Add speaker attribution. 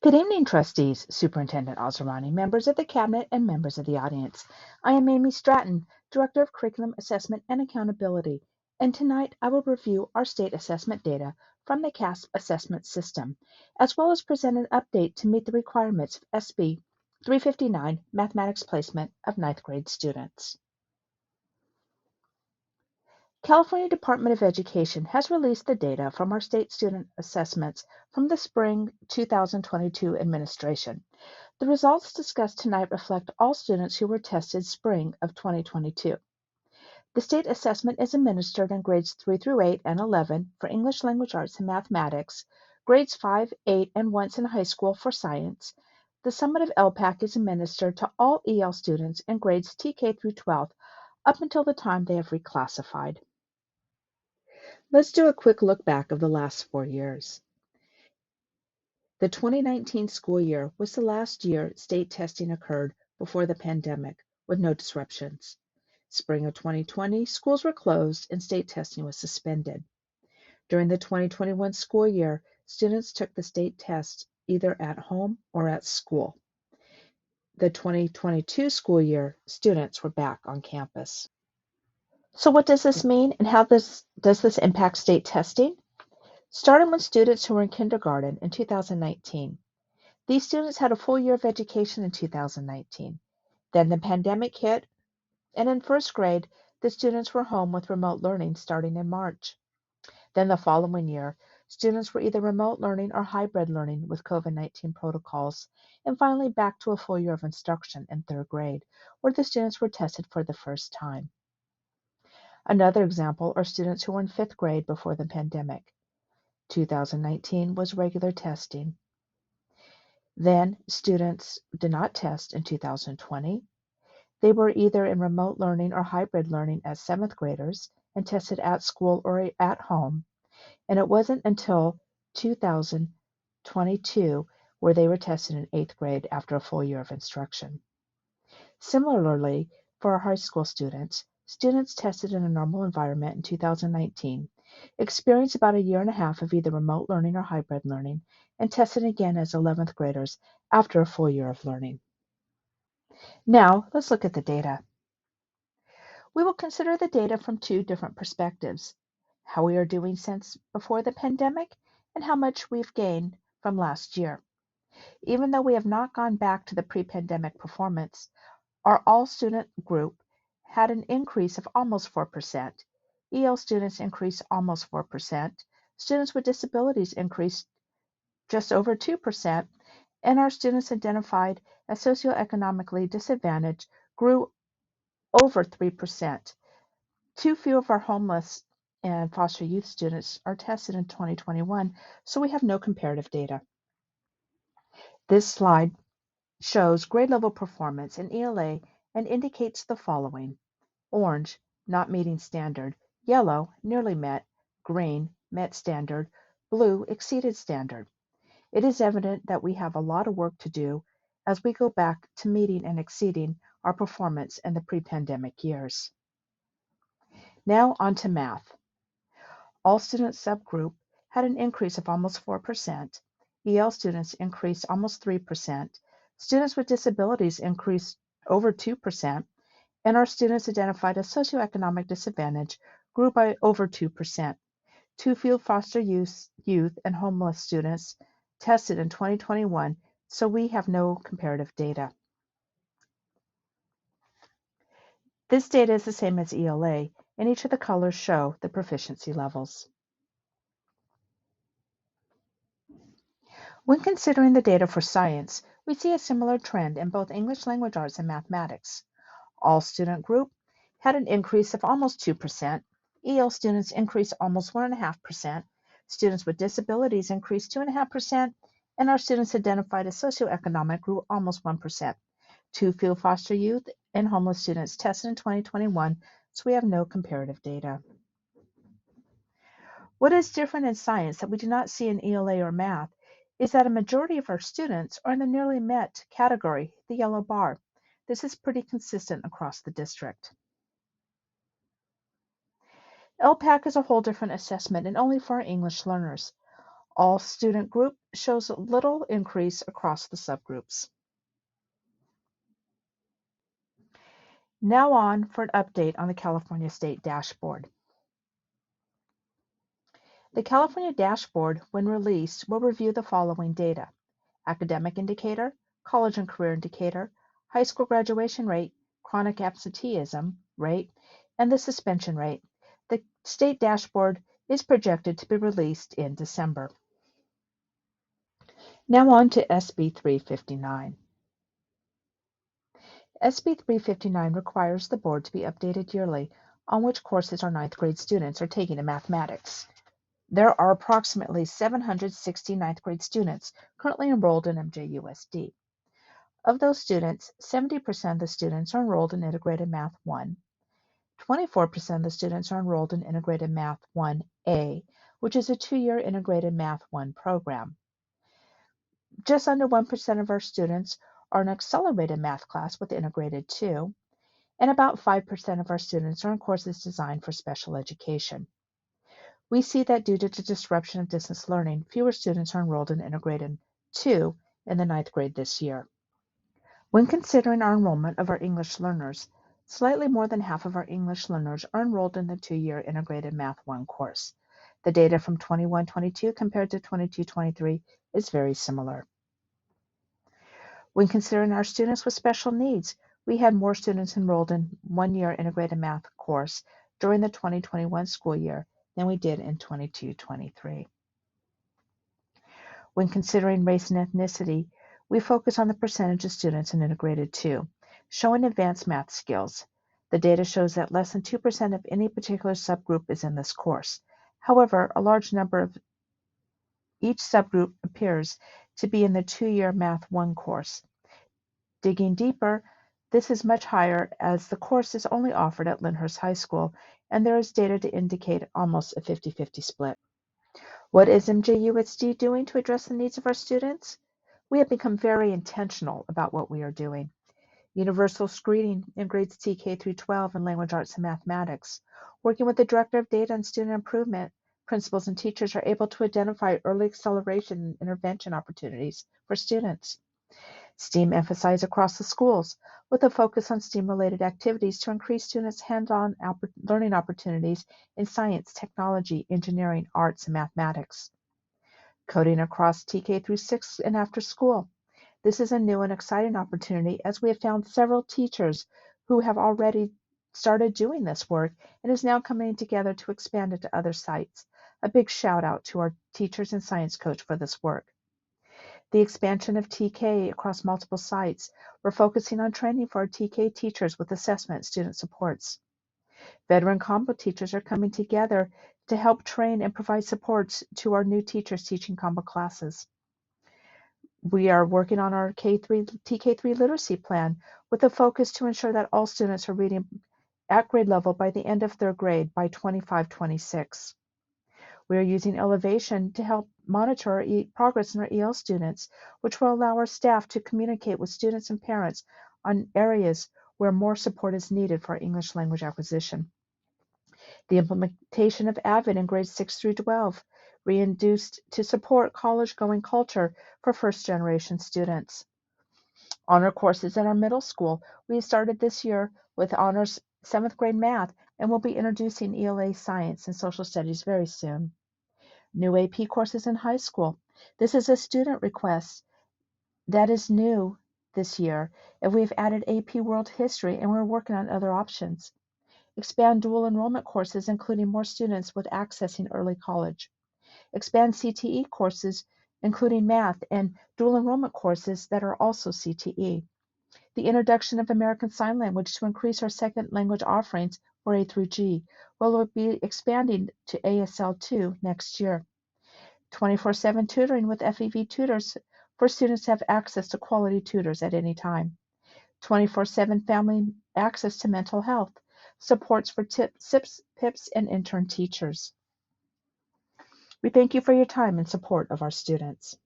Speaker 1: Good evening, trustees, Superintendent Ozerani, members of the Cabinet, and members of the audience. I am Amy Stratton, Director of Curriculum Assessment and Accountability, and tonight I will review our state assessment data from the CAASPP assessment system, as well as present an update to meet the requirements of SB 359 Mathematics Placement of ninth grade students. California Department of Education has released the data from our state student assessments from the spring 2022 administration. The results discussed tonight reflect all students who were tested spring of 2022. The state assessment is administered in grades 3 through 8 and 11 for English Language Arts and Mathematics, grades 5, 8, and once in high school for science. The summative LPAC is administered to all EL students in grades TK through 12 up until the time they have reclassified. Let's do a quick look back of the last 4 years. The 2019 school year was the last year state testing occurred before the pandemic, with no disruptions. Spring of 2020, schools were closed and state testing was suspended. During the 2021 school year, students took the state test either at home or at school. The 2022 school year, students were back on campus. So what does this mean, and how does this impact state testing? Starting with students who were in kindergarten in 2019. These students had a full year of education in 2019. Then the pandemic hit, and in first grade, the students were home with remote learning starting in March. Then the following year, students were either remote learning or hybrid learning with COVID-19 protocols, and finally back to a full year of instruction in third grade, where the students were tested for the first time. Another example are students who were in fifth grade before the pandemic. 2019 was regular testing. Then students did not test in 2020. They were either in remote learning or hybrid learning as seventh graders and tested at school or at home. And it wasn't until 2022 where they were tested in eighth grade after a full year of instruction. Similarly, for our high school students tested in a normal environment in 2019, experienced about a year and a half of either remote learning or hybrid learning, and tested again as 11th graders after a full year of learning. Now, let's look at the data. We will consider the data from two different perspectives: how we are doing since before the pandemic and how much we've gained from last year. Even though we have not gone back to the pre-pandemic performance, our all-student group had an increase of almost 4%. EL students increased almost 4%. Students with disabilities increased just over 2%. And our students identified as socioeconomically disadvantaged grew over 3%. Too few of our homeless and foster youth students are tested in 2021, so we have no comparative data. This slide shows grade level performance in ELA and indicates the following: orange, not meeting standard; yellow, nearly met; green, met standard; blue, exceeded standard. It is evident that we have a lot of work to do as we go back to meeting and exceeding our performance in the pre-pandemic years. Now on to math. All student subgroup had an increase of almost 4%. EL students increased almost 3%. Students with disabilities increased over 2%. And our students identified as socioeconomic disadvantage grew by over 2%. Too few foster youth and homeless students tested in 2021, so we have no comparative data. This data is the same as ELA, and each of the colors show the proficiency levels. When considering the data for science, we see a similar trend in both English Language Arts and Mathematics. All student group had an increase of almost 2%. EL students increased almost 1.5%. Students with disabilities increased 2.5%, and our students identified as socioeconomic grew almost 1%. Too few foster youth and homeless students tested in 2021, so we have no comparative data. What is different in science that we do not see in ELA or math is that a majority of our students are in the nearly met category, the yellow bar. This is pretty consistent across the district. LPAC is a whole different assessment and only for our English learners. All student group shows little increase across the subgroups. Now on for an update on the California State Dashboard. The California Dashboard, when released, will review the following data: academic indicator, college and career indicator, high school graduation rate, chronic absenteeism rate, and the suspension rate. The state dashboard is projected to be released in December. Now on to SB 359. SB 359 requires the board to be updated yearly on which courses our ninth grade students are taking in mathematics. There are approximately 760 ninth grade students currently enrolled in MJUSD. Of those students, 70% of the students are enrolled in Integrated Math 1. 24% of the students are enrolled in Integrated Math 1A, which is a 2-year Integrated Math 1 program. Just under 1% of our students are in Accelerated Math class with Integrated 2, and about 5% of our students are in courses designed for special education. We see that due to the disruption of distance learning, fewer students are enrolled in Integrated 2 in the ninth grade this year. When considering our enrollment of our English learners, slightly more than half of our English learners are enrolled in the 2-year Integrated Math 1 course. The data from 21-22 compared to 22-23 is very similar. When considering our students with special needs, we had more students enrolled in 1-year Integrated Math course during the 2021 school year than we did in 22-23. When considering race and ethnicity, we focus on the percentage of students in Integrated 2, showing advanced math skills. The data shows that less than 2% of any particular subgroup is in this course. However, a large number of each subgroup appears to be in the 2-year Math 1 course. Digging deeper, this is much higher as the course is only offered at Lyndhurst High School, and there is data to indicate almost a 50-50 split. What is MJUSD doing to address the needs of our students? We have become very intentional about what we are doing. Universal screening in grades TK through 12 in language arts and mathematics. Working with the Director of Data and Student Improvement, principals and teachers are able to identify early acceleration and intervention opportunities for students. STEAM emphasized across the schools with a focus on STEAM-related activities to increase students' hands-on learning opportunities in science, technology, engineering, arts, and mathematics. Coding across TK through 6 and after school. This is a new and exciting opportunity as we have found several teachers who have already started doing this work and is now coming together to expand it to other sites. A big shout out to our teachers and science coach for this work. The expansion of TK across multiple sites. We're focusing on training for our TK teachers with assessment and student supports. Veteran combo teachers are coming together to help train and provide supports to our new teachers teaching combo classes. We are working on our TK3 literacy plan with a focus to ensure that all students are reading at grade level by the end of 3rd grade by 25-26. We are using Elevation to help monitor our progress in our EL students, which will allow our staff to communicate with students and parents on areas where more support is needed for our English language acquisition. The implementation of AVID in grades 6 through 12, reintroduced to support college-going culture for first-generation students. Honor courses in our middle school. We started this year with honors 7th grade math and will be introducing ELA science and social studies very soon. New AP courses in high school. This is a student request that is new this year, and we've added AP World History, and we're working on other options. Expand dual enrollment courses, including more students with accessing early college. Expand CTE courses, including math, and dual enrollment courses that are also CTE. The introduction of American Sign Language to increase our second language offerings for A through G, will be expanding to ASL2 next year. 24/7 tutoring with FEV tutors for students to have access to quality tutors at any time. 24/7 family access to mental health, supports for SIPs, PIPs, and intern teachers. We thank you for your time and support of our students.